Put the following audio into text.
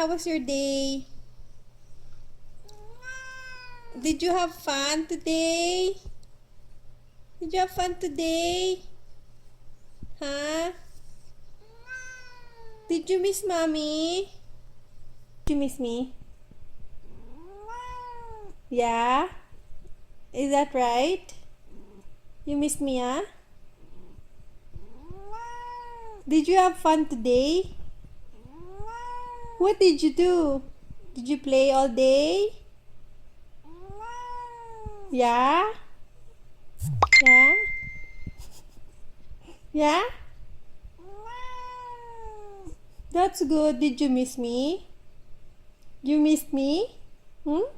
how was your day? Did you have fun today? Did you have fun today? Huh? Did you miss mommy? Did you miss me? Yeah? Is that right? You missed me, huh? Did you have fun today? What did you do? Did you play all day? Yeah? Yeah? Yeah? That's good. Did you miss me? You missed me? Hmm?